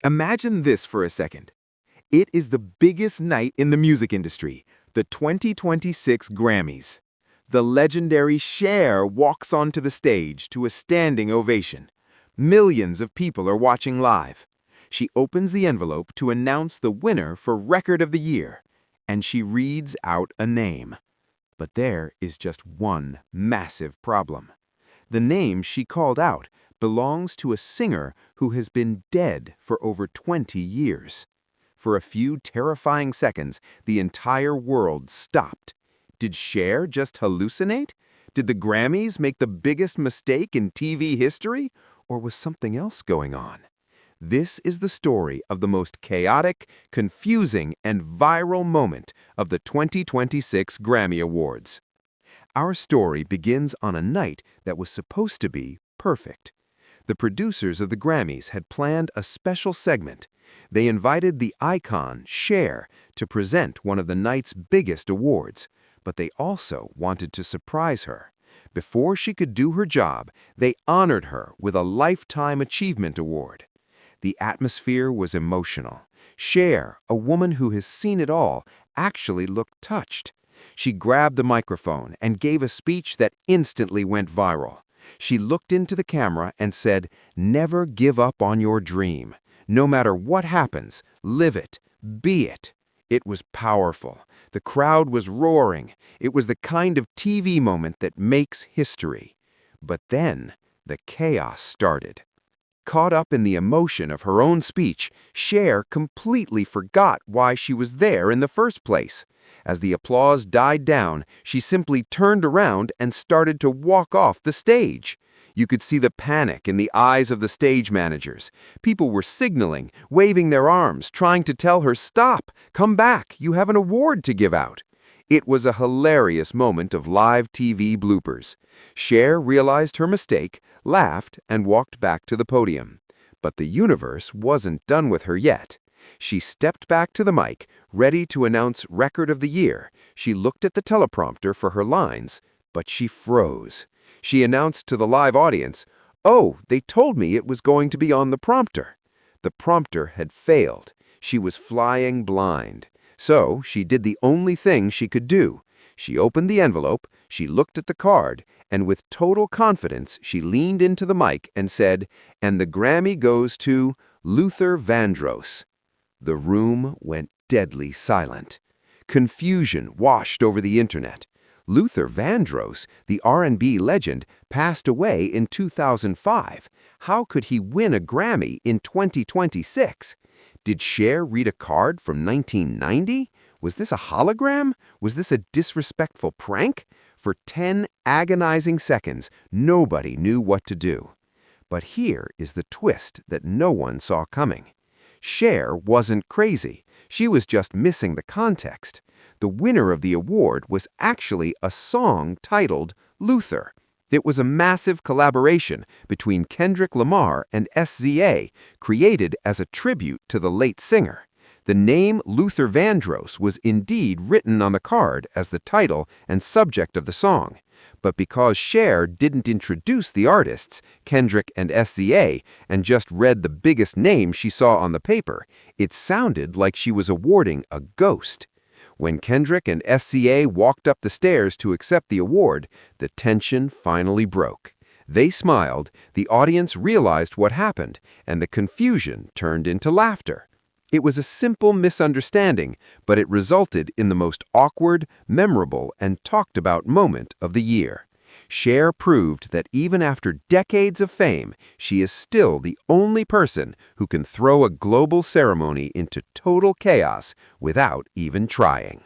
Imagine this for a second. It is the biggest night in the music industry, the 2026 Grammys. The legendary Cher walks onto the stage to a standing ovation. Millions of people are watching live. She opens the envelope to announce the winner for Record of the Year, and she reads out a name. But there is just one massive problem. The name she called out belongs to a singer who has been dead for over 20 years. For a few terrifying seconds, the entire world stopped. Did Cher just hallucinate? Did the Grammys make the biggest mistake in TV history? Or was something else going on? This is the story of the most chaotic, confusing, and viral moment of the 2026 Grammy Awards. Our story begins on a night that was supposed to be perfect. The producers of the Grammys had planned a special segment. They invited the icon, Cher, to present one of the night's biggest awards, but they also wanted to surprise her. Before she could do her job, they honored her with a Lifetime Achievement Award. The atmosphere was emotional. Cher, a woman who has seen it all, actually looked touched. She grabbed the microphone and gave a speech that instantly went viral. She looked into the camera and said, "Never give up on your dream. No matter what happens, live it, be it." It was powerful. The crowd was roaring. It was the kind of TV moment that makes history. But then, the chaos started. Caught up in the emotion of her own speech, Cher completely forgot why she was there in the first place. As the applause died down, she simply turned around and started to walk off the stage. You could see the panic in the eyes of the stage managers. People were signaling, waving their arms, trying to tell her, "Stop, come back, you have an award to give out." It was a hilarious moment of live TV bloopers. Cher realized her mistake, laughed, and walked back to the podium. But the universe wasn't done with her yet. She stepped back to the mic, ready to announce Record of the Year. She looked at the teleprompter for her lines, but she froze. She announced to the live audience, "Oh, they told me it was going to be on the prompter." The prompter had failed. She was flying blind. So she did the only thing she could do. She opened the envelope, she looked at the card, and with total confidence, she leaned into the mic and said, "And the Grammy goes to Luther Vandross." The room went deadly silent. Confusion washed over the internet. Luther Vandross, the R&B legend, passed away in 2005. How could he win a Grammy in 2026? Did Cher read a card from 1990? Was this a hologram? Was this a disrespectful prank? For 10 agonizing seconds, nobody knew what to do. But here is the twist that no one saw coming. Cher wasn't crazy. She was just missing the context. The winner of the award was actually a song titled Luther. It was a massive collaboration between Kendrick Lamar and SZA, created as a tribute to the late singer. The name Luther Vandross was indeed written on the card as the title and subject of the song. But because Cher didn't introduce the artists, Kendrick and SZA, and just read the biggest name she saw on the paper, it sounded like she was awarding a ghost. When Kendrick and SZA walked up the stairs to accept the award, the tension finally broke. They smiled, the audience realized what happened, and the confusion turned into laughter. It was a simple misunderstanding, but it resulted in the most awkward, memorable, and talked about moment of the year. Cher proved that even after decades of fame, she is still the only person who can throw a global ceremony into total chaos without even trying.